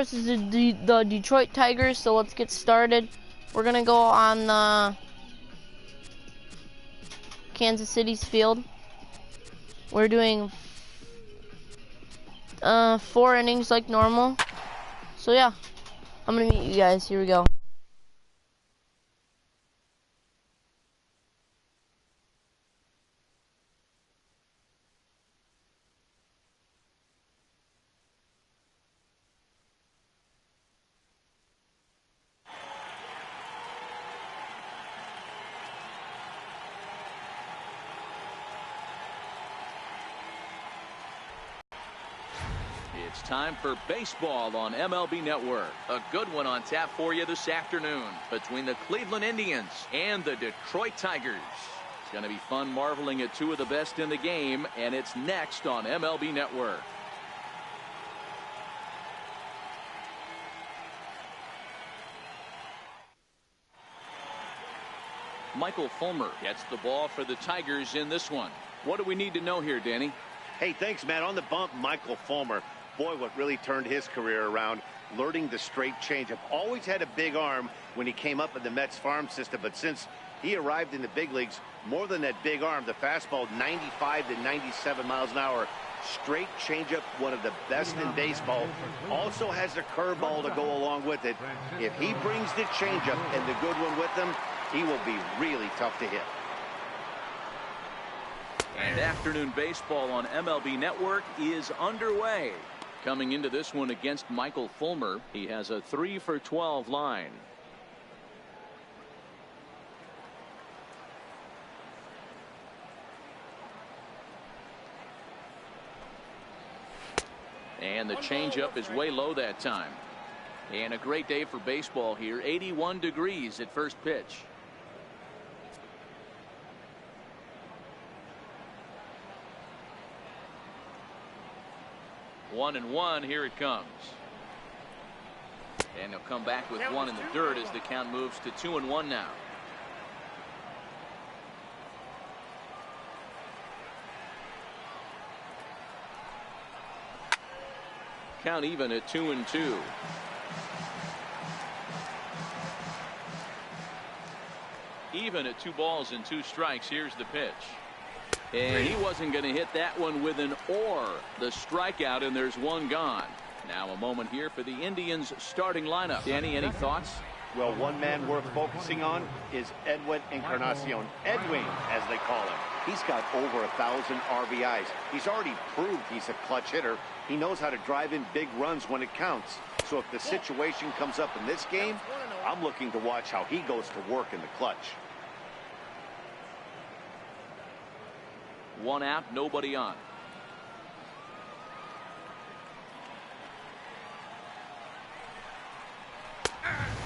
versus the Detroit Tigers, so let's get started. We're gonna go on the Kansas City's field. We're doing 4 innings like normal. So yeah, I'm gonna meet you guys. Here we go. It's time for baseball on MLB Network. A good one on tap for you this afternoon between the Cleveland Indians and the Detroit Tigers. It's going to be fun marveling at 2 of the best in the game, and it's next on MLB Network. Michael Fulmer gets the ball for the Tigers in this one. What do we need to know here, Danny? Hey, thanks, Matt. On the bump, Michael Fulmer. Boy, what really turned his career around, learning the straight changeup. Always had a big arm when he came up in the Mets farm system, but since he arrived in the big leagues, more than that big arm, the fastball 95 to 97 miles an hour. Straight changeup, one of the best in baseball. Also has a curveball to go along with it. If he brings the changeup and the good one with him, he will be really tough to hit. And afternoon baseball on MLB Network is underway. Coming into this one against Michael Fulmer, he has a 3 for 12 line. And the changeup is way low that time. And a great day for baseball here. 81 degrees at first pitch. One and one, here it comes. And he'll come back with one in the dirt as the count moves to 2-1 now. Count even at 2-2. Even at 2 balls and 2 strikes. Here's the pitch. And he wasn't going to hit that one with an or. The strikeout, and there's one gone. Now a moment here for the Indians starting lineup. Danny, any thoughts? Well, one man worth focusing on is Edwin Encarnacion. Edwin, as they call him. He's got over 1,000 RBIs. He's already proved he's a clutch hitter. He knows how to drive in big runs when it counts. So if the situation comes up in this game, I'm looking to watch how he goes to work in the clutch. 1 out, nobody on.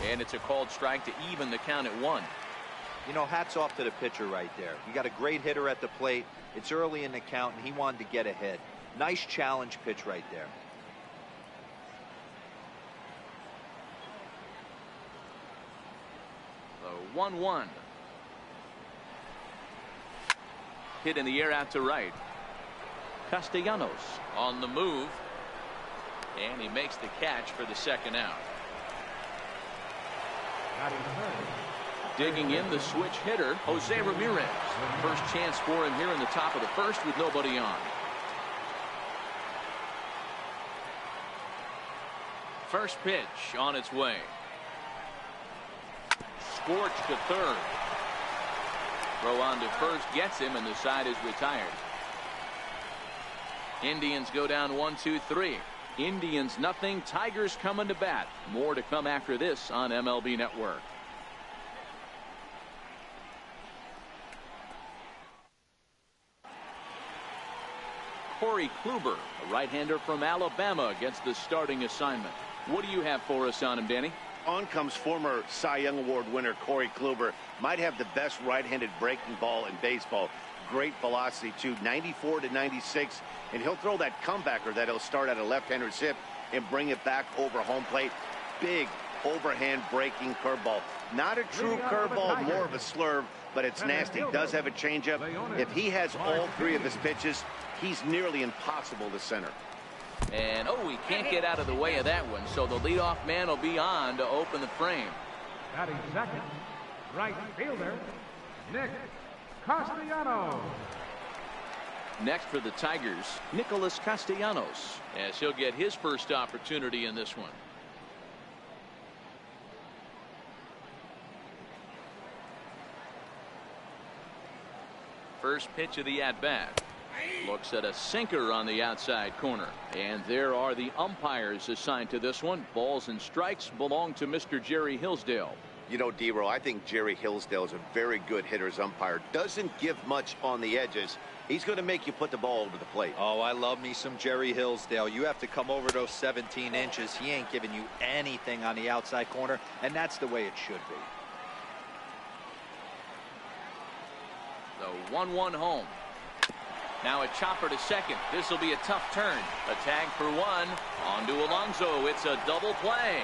And it's a called strike to even the count at 1. You know, hats off to the pitcher right there. You got a great hitter at the plate. It's early in the count, and he wanted to get ahead. Nice challenge pitch right there. The 1-1. Hit in the air out to right. Castellanos on the move. And he makes the catch for the 2nd out. Digging in the switch hitter, Jose Ramirez. First chance for him here in the top of the 1st with nobody on. First pitch on its way. Scorched to 3rd. Throw on to 1st gets him, and the side is retired. Indians go down 1-2-3. Indians nothing. Tigers coming to bat. More to come after this on MLB Network. Corey Kluber, a right-hander from Alabama, gets the starting assignment. What do you have for us on him, Danny? On comes former Cy Young Award winner Corey Kluber. Might have the best right-handed breaking ball in baseball. Great velocity too, 94 to 96, and he'll throw that comebacker that he'll start at a left-hander's hip and bring it back over home plate. Big overhand breaking curveball. Not a true curveball, more of a slurve, but it's nasty. Does have a changeup. If he has all 3 of his pitches, he's nearly impossible to center. And, oh, he can't get out of the way of that one, so the leadoff man will be on to open the frame. Batting second, right fielder, Nick Castellanos. Next for the Tigers, Nicholas Castellanos, as he'll get his first opportunity in this one. First pitch of the at-bat. Looks at a sinker on the outside corner. And there are the umpires assigned to this one. Balls and strikes belong to Mr. Jerry Hillsdale. You know, D-Row, I think Jerry Hillsdale is a very good hitter's umpire. Doesn't give much on the edges. He's going to make you put the ball over the plate. Oh, I love me some Jerry Hillsdale. You have to come over those 17 inches. He ain't giving you anything on the outside corner, and that's the way it should be. The 1-1 home. Now a chopper to second. This will be a tough turn. A tag for one. On to Alonso. It's a double play.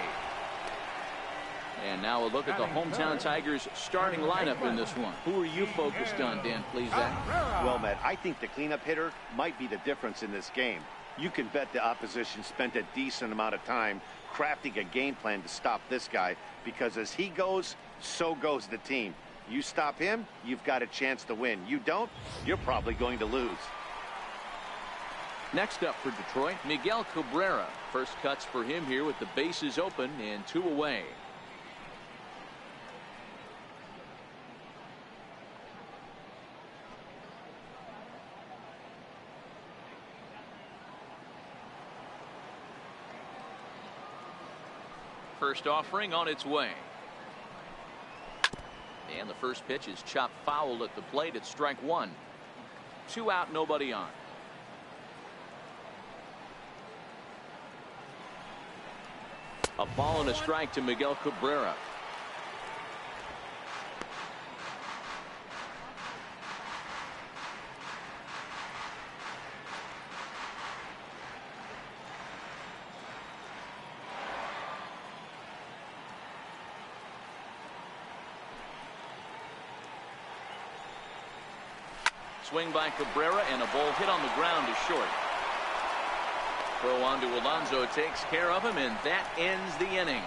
And now a look at the hometown Tigers starting lineup in this one. Who are you focused on, Dan Plesac? Well, Matt, I think the cleanup hitter might be the difference in this game. You can bet the opposition spent a decent amount of time crafting a game plan to stop this guy, because as he goes, so goes the team. You stop him, you've got a chance to win. You don't, you're probably going to lose. Next up for Detroit, Miguel Cabrera. First cuts for him here with the bases open and 2 away. First offering on its way. And the first pitch is chopped foul at the plate. It's strike one. 2 out, nobody on. A ball and a strike to Miguel Cabrera. Swing by Cabrera and a ball hit on the ground is short. Throw on to Alonso takes care of him, and that ends the inning.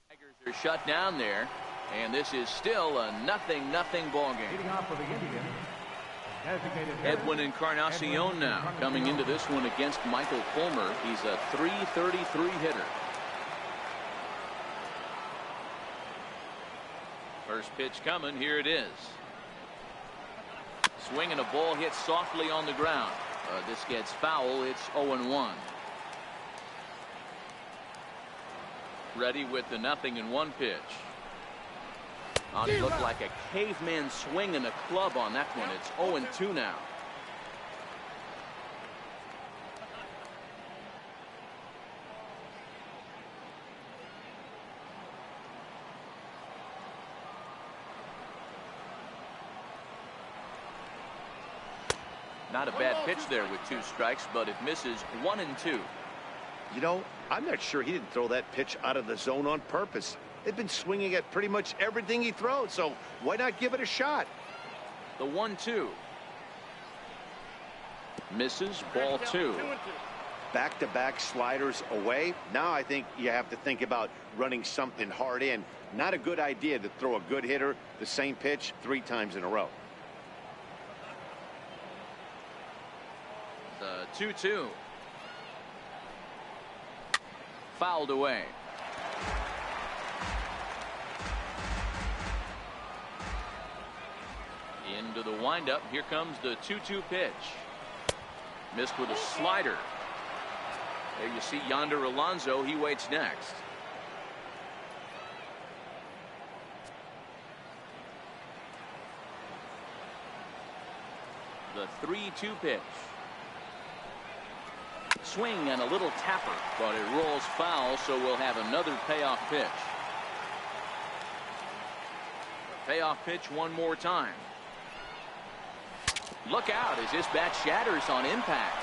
Tigers are shut down there, and this is still a 0-0 ball game. Leading off for the Indians, designated Edwin Encarnacion now coming into this one against Michael Fulmer. He's a .333 hitter. First pitch coming. Here it is. Swing and a ball hit softly on the ground. This gets foul. It's 0-1. Ready with the 0-1 pitch. It looked like a caveman swing and a club on that one. It's 0-2 now. Not a bad pitch there with 2 strikes, but it misses 1 and 2. You know, I'm not sure he didn't throw that pitch out of the zone on purpose. They've been swinging at pretty much everything he throws, so why not give it a shot? The 1-2. Misses, ball 2. Back-to-back sliders away. Now I think you have to think about running something hard in. Not a good idea to throw a good hitter the same pitch 3 times in a row. The 2-2. Fouled away. Into the windup. Here comes the 2-2 pitch. Missed with a slider. There you see Yonder Alonso. He waits next. The 3-2 pitch. Swing and a little tapper, but it rolls foul, so we'll have another payoff pitch. The payoff pitch one more time. Look out as this bat shatters on impact.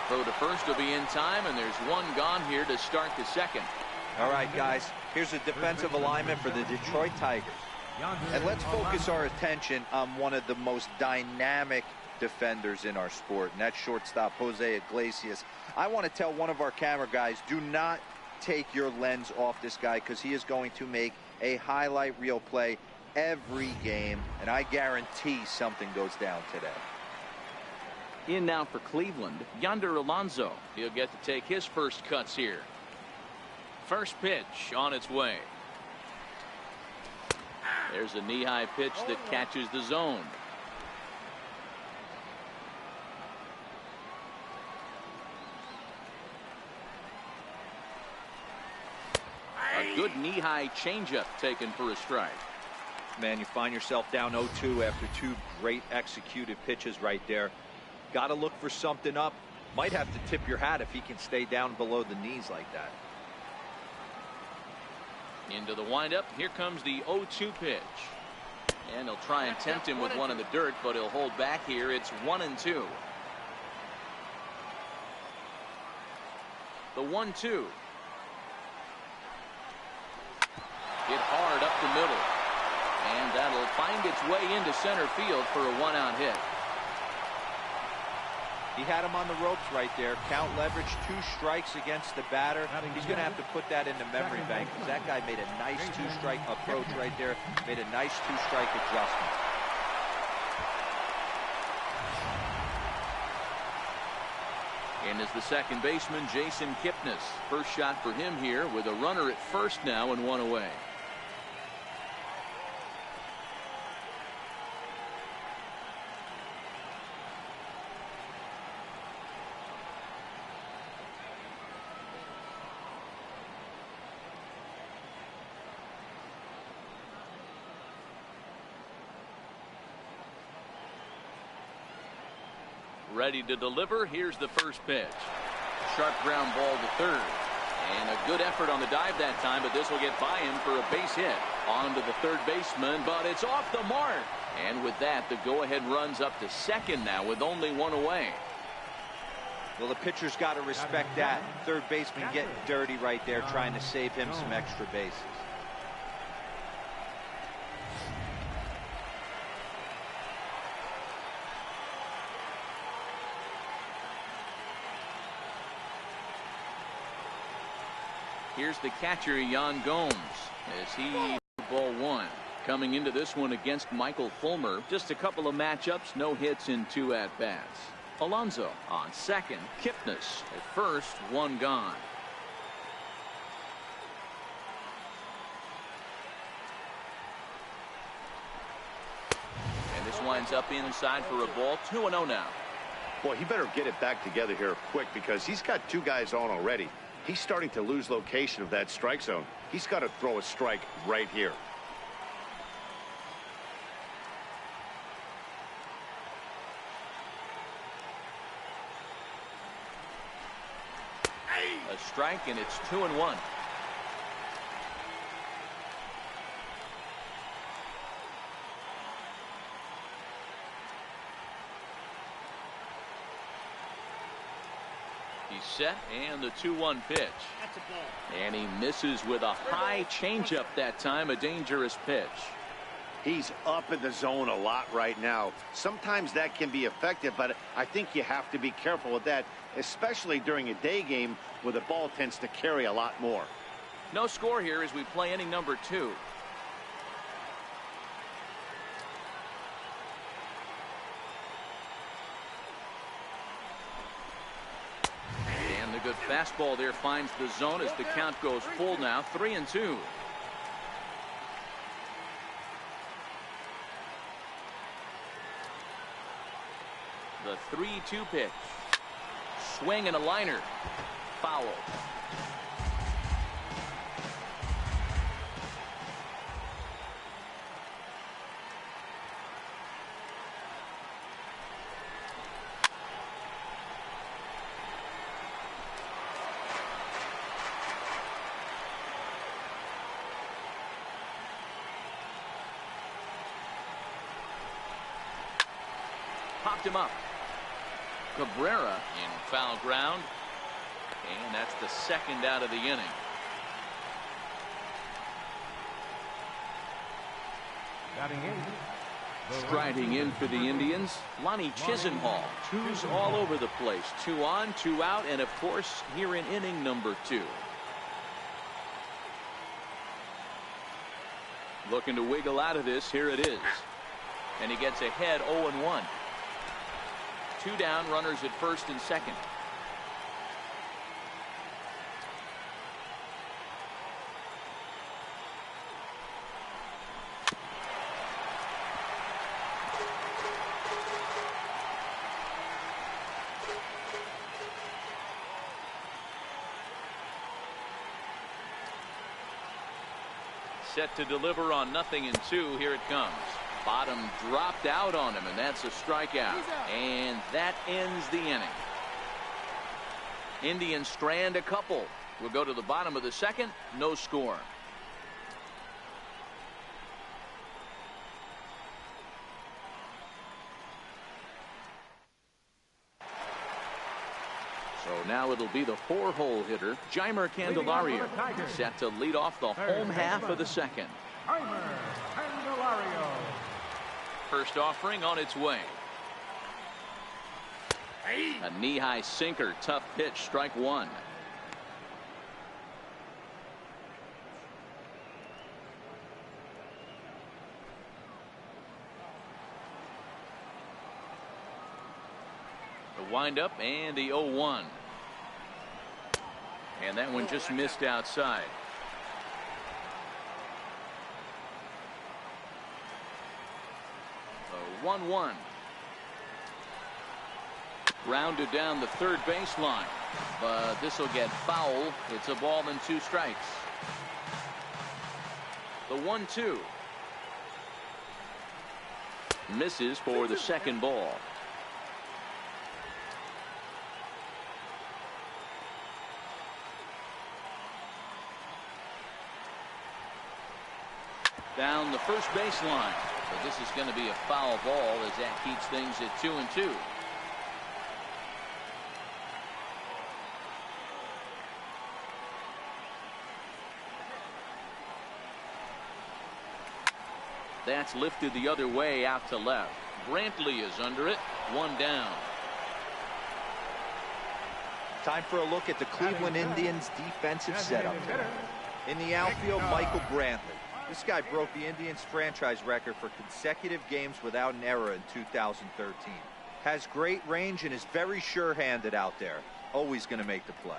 Throw to first will be in time, and there's 1 gone here to start the second. All right, guys, here's a defensive alignment for the Detroit Tigers. And let's focus our attention on one of the most dynamic defenders in our sport, and that's shortstop Jose Iglesias. I want to tell one of our camera guys, do not take your lens off this guy, because he is going to make a highlight reel play every game, and I guarantee something goes down today. In now for Cleveland, Yonder Alonso. He'll get to take his first cuts here. First pitch on its way. There's a knee-high pitch that catches the zone. A good knee-high changeup taken for a strike. Man, you find yourself down 0-2 after two great executed pitches right there. Got to look for something up. Might have to tip your hat if he can stay down below the knees like that. Into the windup. Here comes the 0-2 pitch. And he'll try and tempt him with one in the dirt, but he'll hold back here. It's 1-2. The 1-2. Hit hard up the middle. And that'll find its way into center field for a one-out hit. He had him on the ropes right there. Count leverage, 2 strikes against the batter. He's going to have to put that in the memory bank, because that guy made a nice 2-strike approach right there. Made a nice 2-strike adjustment. And is the second baseman, Jason Kipnis. First shot for him here with a runner at first now and one away. Ready to deliver. Here's the first pitch. Sharp ground ball to third. And a good effort on the dive that time, but this will get by him for a base hit. On to the third baseman, but it's off the mark. And with that, the go-ahead runs up to second now with only one away. Well, the pitcher's got to respect that. Third baseman getting dirty right there, trying to save him some extra bases. Here's the catcher, Yan Gomes, as he ball one. Coming into this one against Michael Fulmer. Just a couple of matchups, no hits in 2 at-bats. Alonso on second. Kipnis at first, 1 gone. And this winds up inside for a ball. 2-0 now. Boy, he better get it back together here quick, because he's got 2 guys on already. He's starting to lose location of that strike zone. He's got to throw a strike right here. A strike, and it's 2-1. He's set, and the 2-1 pitch. That's a ball. And he misses with a high changeup that time, a dangerous pitch. He's up in the zone a lot right now. Sometimes that can be effective, but I think you have to be careful with that, especially during a day game where the ball tends to carry a lot more. No score here as we play inning number 2. And the good fastball there finds the zone as the count goes full now, 3-2. The 3-2 pitch. Swing and a liner. Foul. Popped him up. Cabrera in foul ground, and that's the second out of the inning. Batting in, Striding in for the Indians, Lonnie Chisenhall. Twos all over the place. 2 on, 2 out, and of course, here in inning number 2. Looking to wiggle out of this. Here it is. And he gets ahead 0-1. 2 down, runners at first and second. Set to deliver on 0-2. Here it comes. Bottom dropped out on him, and that's a strikeout. And that ends the inning. Indians strand a couple. We'll go to the bottom of the second. No score. So now it'll be the 4-hole hitter, Jeimer Candelario, set to lead off the home half of the second. Jeimer Candelario. First offering on its way. A knee-high sinker, tough pitch, strike 1. The windup and the 0-1. And that one just missed outside. The 1-1. Rounded down the third baseline, but this will get foul. It's a ball and 2 strikes. The 1-2 misses for the second ball. Down the first baseline. But this is going to be a foul ball as that keeps things at 2-2. That's lifted the other way out to left. Brantley is under it. 1 down. Time for a look at the Cleveland Indians defensive setup. In the outfield, Michael Brantley. This guy broke the Indians franchise record for consecutive games without an error in 2013. Has great range and is very sure-handed out there. Always going to make the play.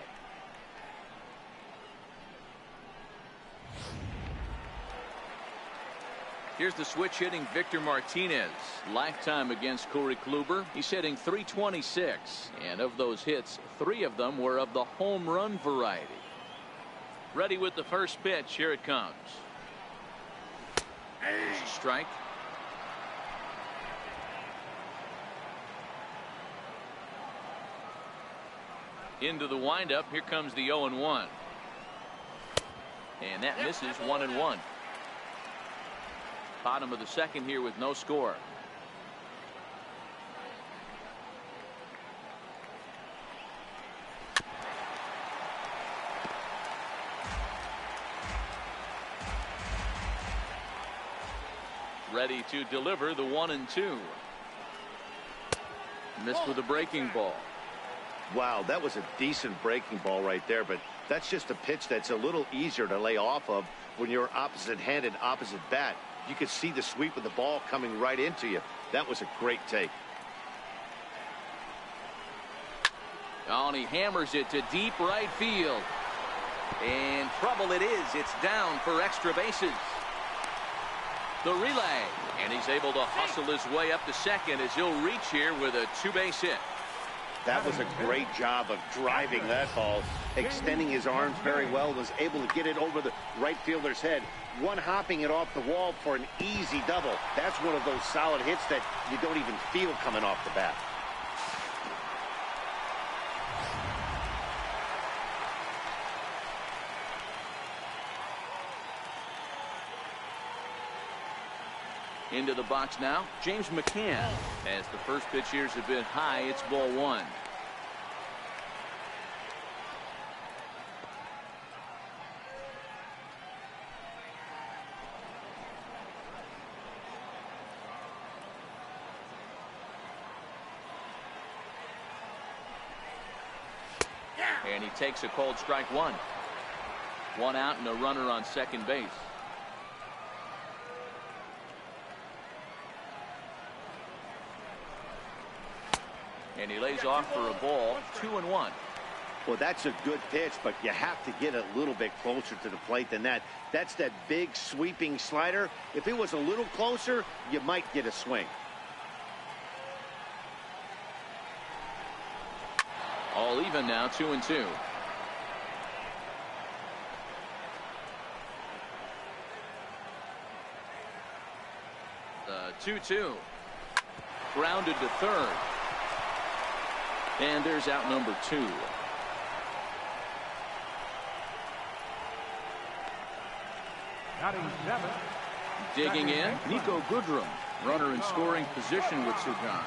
Here's the switch hitting Victor Martinez. Lifetime against Corey Kluber. He's hitting .326. And of those hits, 3 of them were of the home run variety. Ready with the first pitch. Here it comes. There's a strike. Into the windup. Here comes the 0-1. And that misses 1-1. Bottom of the second here with no score. Ready to deliver the 1-2. Missed with a breaking ball. Wow, that was a decent breaking ball right there, but that's just a pitch that's a little easier to lay off of when you're opposite-handed, opposite bat. You could see the sweep of the ball coming right into you. That was a great take. Oh, and he hammers it to deep right field. And trouble it is. It's down for extra bases. The relay. And he's able to hustle his way up to second as he'll reach here with a 2-base hit. That was a great job of driving that ball, extending his arms very well, was able to get it over the right fielder's head, one-hopping it off the wall for an easy double. That's one of those solid hits that you don't even feel coming off the bat. Into the box now, James McCann. As the first pitch here is a bit high, it's ball 1. And he takes a cold strike one. One out and a runner on second base. And he lays off for a ball. 2-1. Well, that's a good pitch, but you have to get a little bit closer to the plate than that. That's that big sweeping slider. If it was a little closer, you might get a swing. All even now, 2-2. The 2-2. Grounded to third. And there's out number 2. Batting seventh. Digging in, Nico Goodrum. Runner in scoring position with Sugan.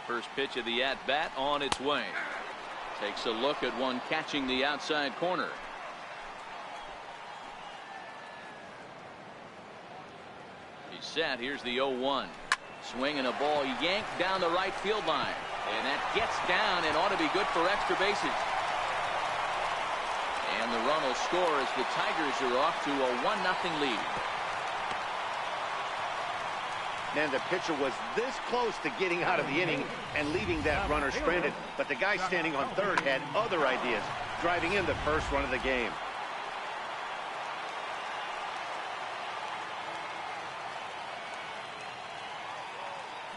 First pitch of the at-bat on its way. Takes a look at one catching the outside corner. He's set. Here's the 0-1. Swinging a ball yanked down the right field line. And that gets down and ought to be good for extra bases. And the run will score as the Tigers are off to a 1-0 lead. Man, the pitcher was this close to getting out of the inning and leaving that runner stranded. But the guy standing on third had other ideas, driving in the first run of the game.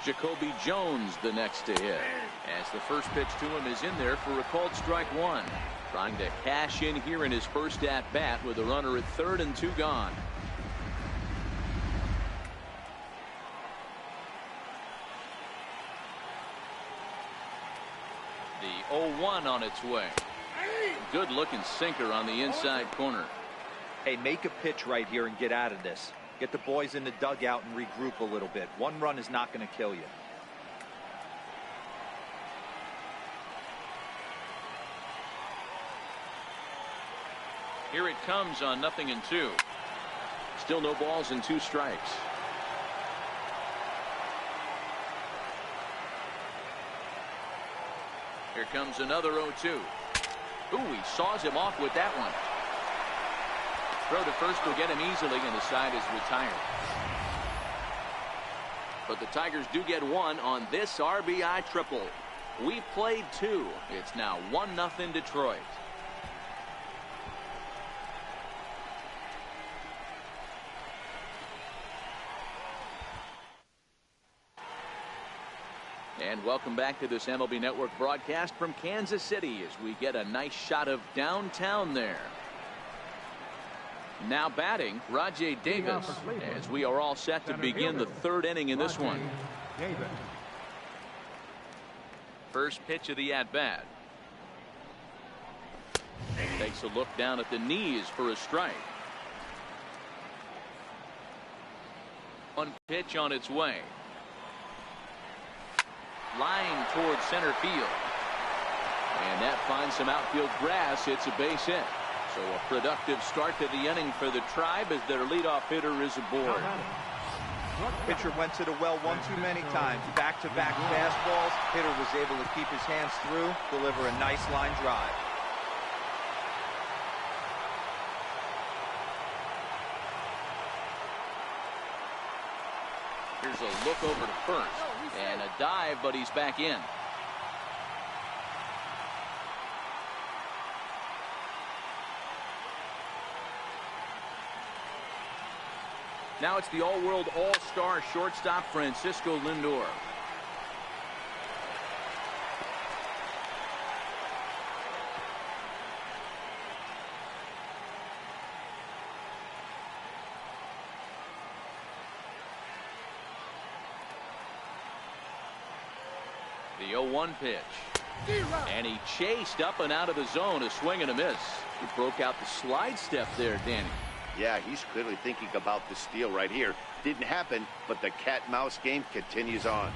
Jacoby Jones the next to hit, as the first pitch to him is in there for a called strike one. Trying to cash in here in his first at bat with a runner at third and 2 gone. The 0-1 on its way. Good looking sinker on the inside corner. Hey, make a pitch right here and get out of this. Get the boys in the dugout and regroup a little bit. One run is not going to kill you. Here it comes on 0-2. Still no balls and 2 strikes. Here comes another 0-2. Ooh, he saws him off with that one. Throw to first will get him easily, and the side is retired. But the Tigers do get one on this RBI triple. We played 2. It's now 1-0 Detroit. And welcome back to this MLB Network broadcast from Kansas City as we get a nice shot of downtown there. Now batting, Rajay Davis, as we are all set to begin the third inning in this one. First pitch of the at-bat. Takes a look down at the knees for a strike. One pitch on its way. Line towards center field. And that finds some outfield grass. It's a base hit. So a productive start to the inning for the Tribe as their leadoff hitter is aboard. Pitcher went to the well one too many times. Back-to-back fastballs. Hitter was able to keep his hands through, deliver a nice line drive. Here's a look over to first. And a dive, but he's back in. Now it's the all-world all-star shortstop Francisco Lindor. The 0-1 pitch. And he chased up and out of the zone, a swing and a miss. He broke out the slide step there, Danny. Yeah, he's clearly thinking about the steal right here. Didn't happen, but the cat-mouse game continues on.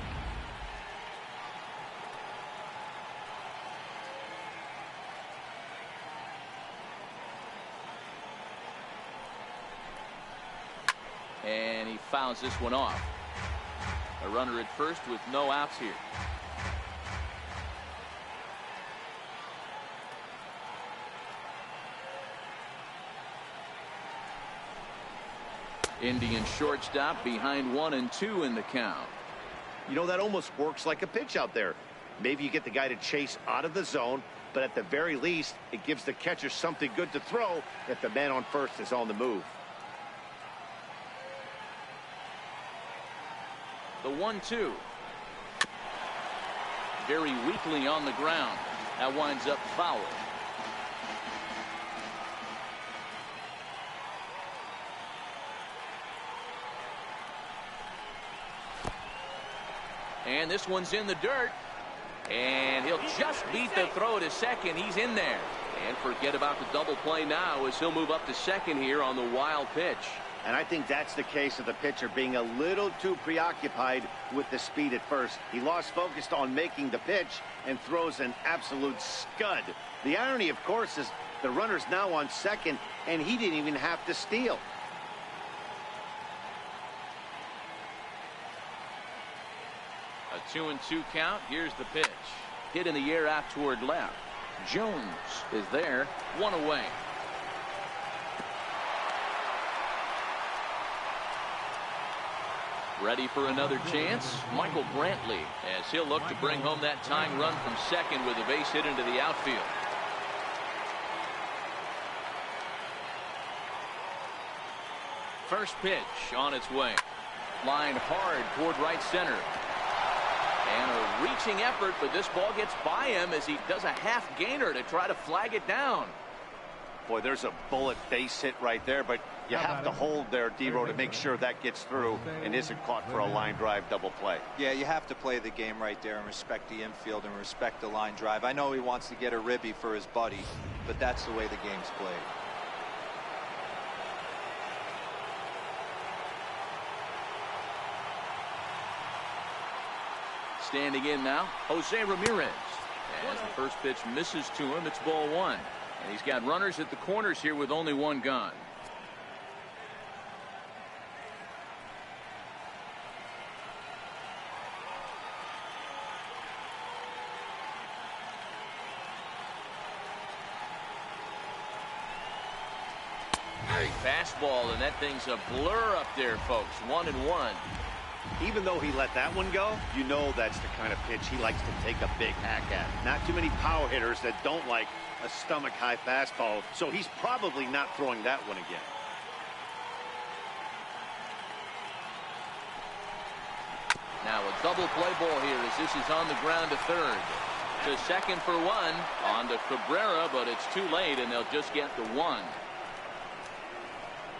And he fouls this one off. A runner at first with no outs here. Indian shortstop behind 1-2 in the count. You know, that almost works like a pitch out there. Maybe you get the guy to chase out of the zone, but at the very least, it gives the catcher something good to throw if the man on first is on the move. The 1-2. Very weakly on the ground. That winds up foul. And this one's in the dirt. And he'll just beat the throw to second. He's in there. And forget about the double play now as he'll move up to second here on the wild pitch. And I think that's the case of the pitcher being a little too preoccupied with the speed at first. He lost focus on making the pitch and throws an absolute scud. The irony, of course, is the runner's now on second, and he didn't even have to steal. A 2-2 count. Here's the pitch. Hit in the air out toward left. Jones is there. One away. Ready for another chance. Michael Brantley, as he'll look to bring home that tying run from second with a base hit into the outfield. First pitch on its way. Line hard toward right center. And a reaching effort, but this ball gets by him as he does a half gainer to try to flag it down. Boy, there's a bullet base hit right there, but you have to hold there, D-Row, to make sure that gets through and isn't caught for a line drive double play. Yeah, you have to play the game right there and respect the infield and respect the line drive. I know he wants to get a ribby for his buddy, but that's the way the game's played. Standing in now, Jose Ramirez. As the first pitch misses to him, it's ball one. And he's got runners at the corners here with only one gone. Fastball, and that thing's a blur up there, folks. 1-1. Even though he let that one go, you know that's the kind of pitch he likes to take a big hack at. Not too many power hitters that don't like a stomach-high fastball, so he's probably not throwing that one again. Now a double play ball here as this is on the ground to third. To second for one. On to Cabrera, but it's too late, and they'll just get the one.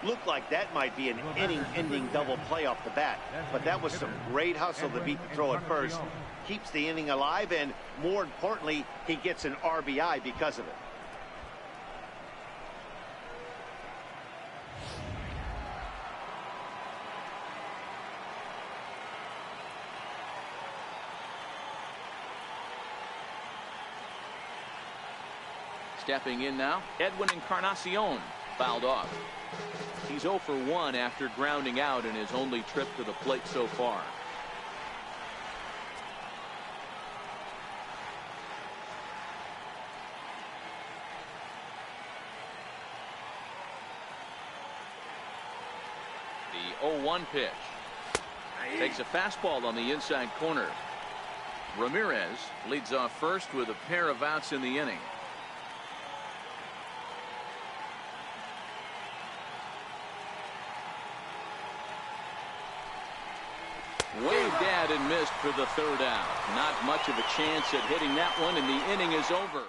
Looked like that might be an inning-ending double play off the bat, but that was some great hustle to beat the throw at first. Keeps the inning alive, and more importantly, he gets an RBI because of it. Stepping in now, Edwin Encarnacion, fouled off. He's 0 for 1 after grounding out in his only trip to the plate so far. The 0-1 pitch. Takes a fastball on the inside corner. Ramirez leads off first with a pair of outs in the inning. Waved at and missed for the third out. Not much of a chance at hitting that one, and the inning is over.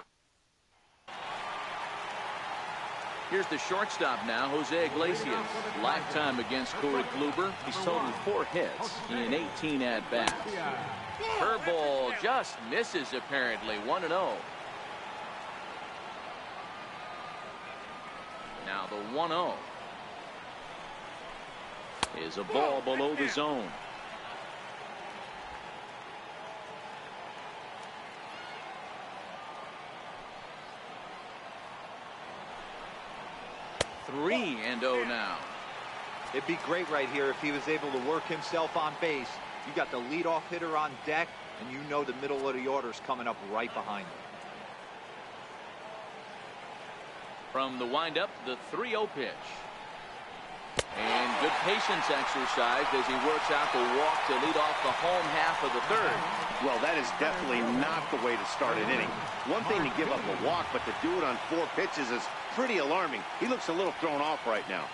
Here's the shortstop now, Jose Iglesias. Lifetime against Corey Kluber. He's totaled 4 hits in 18 at-bats. Curveball just misses, apparently. 1-0. Now the 1-0 is a ball below the zone. (3-0) now. It'd be great right here if he was able to work himself on base You got the leadoff hitter on deck, and you know the middle of the order is coming up right behind him. From the windup, the 3-0 pitch. And good patience exercised as he works out the walk to lead off the home half of the third. Well, that is definitely not the way to start an inning. One thing to give up a walk, but to do it on 4 pitches is pretty alarming. He looks a little thrown off right now.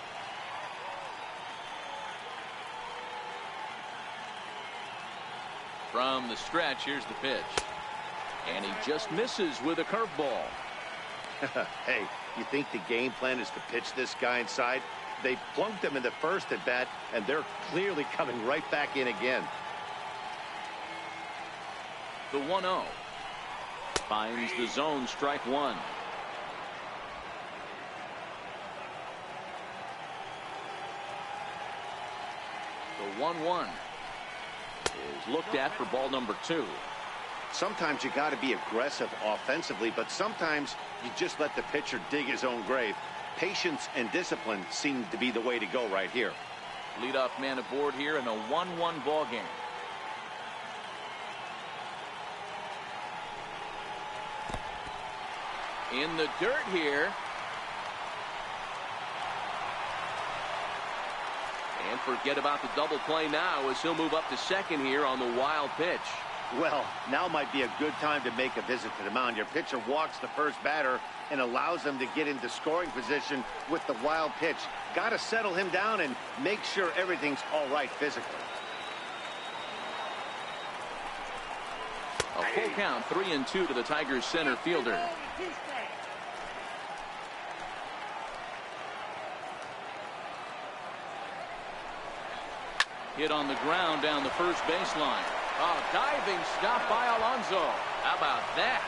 From the stretch, here's the pitch. And he just misses with a curveball. Hey, you think the game plan is to pitch this guy inside? They plunked him in the first at bat, and they're clearly coming right back in again. The 1-0. Finds the zone, strike one. The 1-1 is looked at for ball number 2. Sometimes you got to be aggressive offensively, but sometimes you just let the pitcher dig his own grave. Patience and discipline seem to be the way to go right here. Leadoff man aboard here in a 1-1 ball game. In the dirt here. And forget about the double play now as he'll move up to second here on the wild pitch. Well, now might be a good time to make a visit to the mound. Your pitcher walks the first batter and allows him to get into scoring position with the wild pitch. Got to settle him down and make sure everything's all right physically. A full count, 3-2 to the Tigers center fielder. Hit on the ground down the first baseline. Oh, diving stop by Alonso. How about that?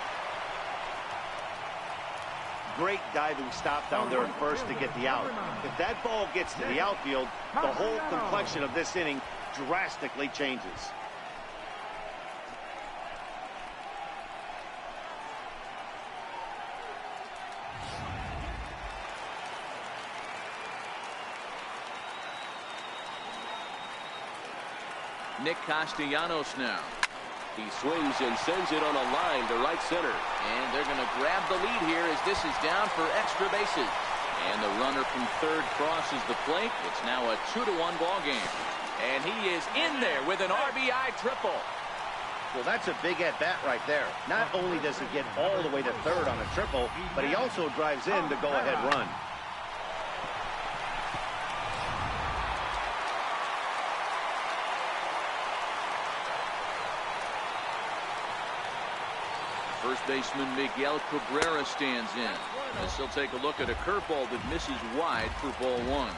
Great diving stop down there at first to get the out. If that ball gets to the outfield, the whole complexion of this inning drastically changes. Nick Castellanos now. He swings and sends it on a line to right center. And they're going to grab the lead here as this is down for extra bases. And the runner from third crosses the plate. It's now a 2-1 ball game. And he is in there with an RBI triple. Well, that's a big at-bat right there. Not only does he get all the way to third on a triple, but he also drives in the go-ahead run. First baseman Miguel Cabrera stands in. As he'll take a look at a curveball that misses wide for ball 1.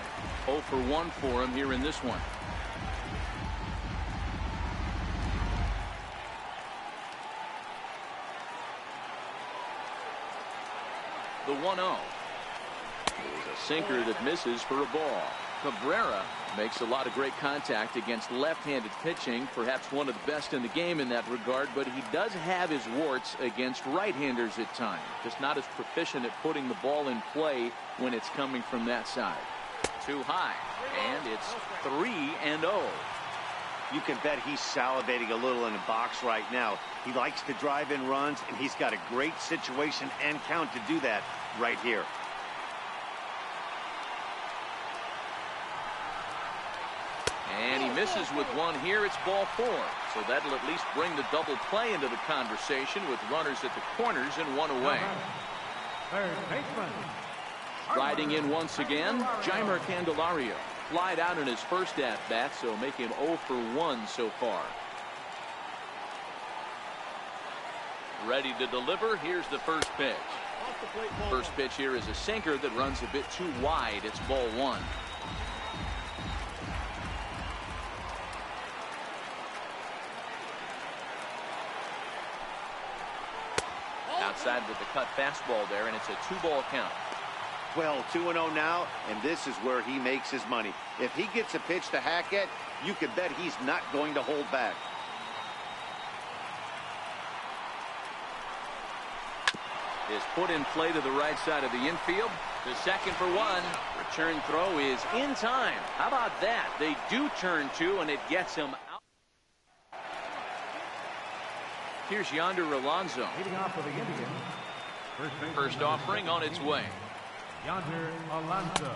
0 for 1 for him here in this one. The 1-0 is a sinker that misses for a ball. Cabrera makes a lot of great contact against left-handed pitching, perhaps one of the best in the game in that regard, but he does have his warts against right-handers at times. Just not as proficient at putting the ball in play when it's coming from that side. Too high, and it's 3-0. You can bet he's salivating a little in the box right now. He likes to drive in runs, and he's got a great situation and count to do that right here. And he misses with one here. It's ball 4. So that'll at least bring the double play into the conversation with runners at the corners and one away. Third baseman. Riding in once again, Jeimer Candelario. Flied out in his first at-bat, so make him 0 for 1 so far. Ready to deliver. Here's the first pitch. First pitch here is a sinker that runs a bit too wide. It's ball 1. Outside with the cut fastball there, and it's a 2-ball count. Well, 2-0 now, and this is where he makes his money. If he gets a pitch to hack at, you can bet he's not going to hold back. Is put in play to the right side of the infield. The second for 1. Return throw is in time. How about that? They do turn 2, and it gets him out. Here's Yonder Alonso. Leading off for the Indians. First offering on its way. Yonder Alonso.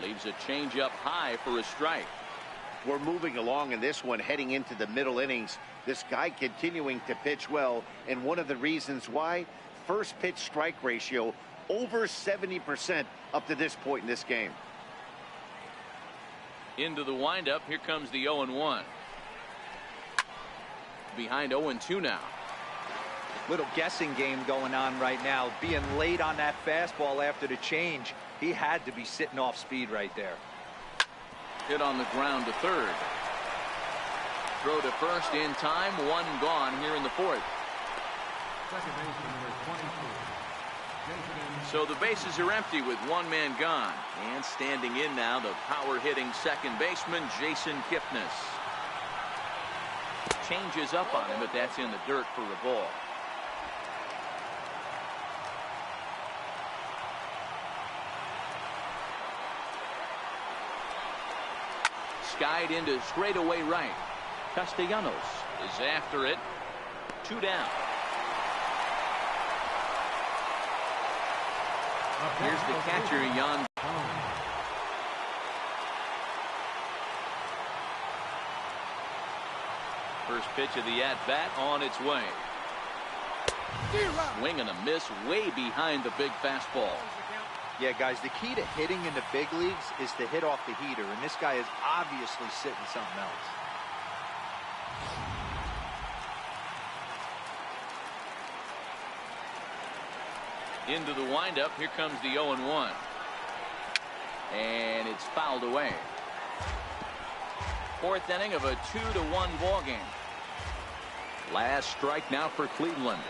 Leaves a changeup high for a strike. We're moving along in this one, heading into the middle innings. This guy continuing to pitch well, and one of the reasons why, first pitch strike ratio over 70% up to this point in this game. Into the windup, here comes the 0-1. Behind 0-2 now. Little guessing game going on right now. Being late on that fastball after the change, he had to be sitting off speed right there. Hit on the ground to third. Throw to first in time. One gone here in the fourth. Second baseman number 22. So the bases are empty with one man gone. And standing in now, the power-hitting second baseman, Jason Kipnis. Changes up on him, but that's in the dirt for a ball. Skied into straightaway right. Castellanos is after it. 2 down. Here's the catcher, Jan. First pitch of the at-bat on its way. Swing and a miss way behind the big fastball. Yeah, guys, the key to hitting in the big leagues is to hit off the heater, and this guy is obviously sitting something else. Into the windup, here comes the 0-1. And it's fouled away. Fourth inning of a 2-1 ball game. Last strike now for Cleveland.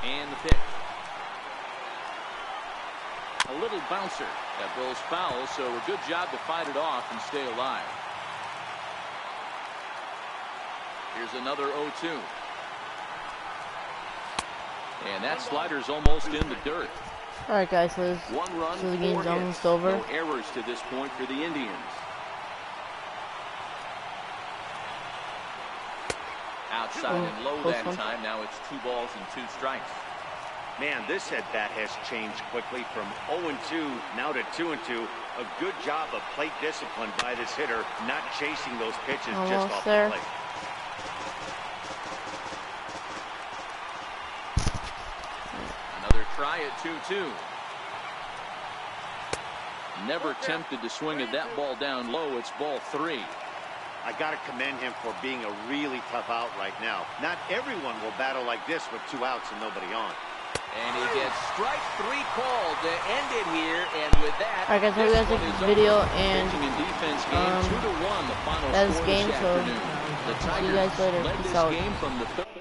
And the pitch. A little bouncer that goes foul, so a good job to fight it off and stay alive. Here's another 0-2. And that slider's almost in the dirt. Alright guys, so One run, the 4 game's hits. almost over. No errors to this point for the Indians. Outside and low that time. Now it's 2 balls and 2 strikes. Man, this at-bat has changed quickly from 0-2 now to 2-2. A good job of plate discipline by this hitter, not chasing those pitches just Almost off there. the plate. Another try at 2-2. Never tempted to swing at that ball down low. It's ball 3. I got to commend him for being a really tough out right now. Not everyone will battle like this with 2 outs and nobody on. And he gets strike 3 called to end it here. And with that, Alright guys, hope you guys like this video, and pitching and defense game 2-1, the final that's score game, this so afternoon. The see you guys Tigers later. led Peace this out. game from the third.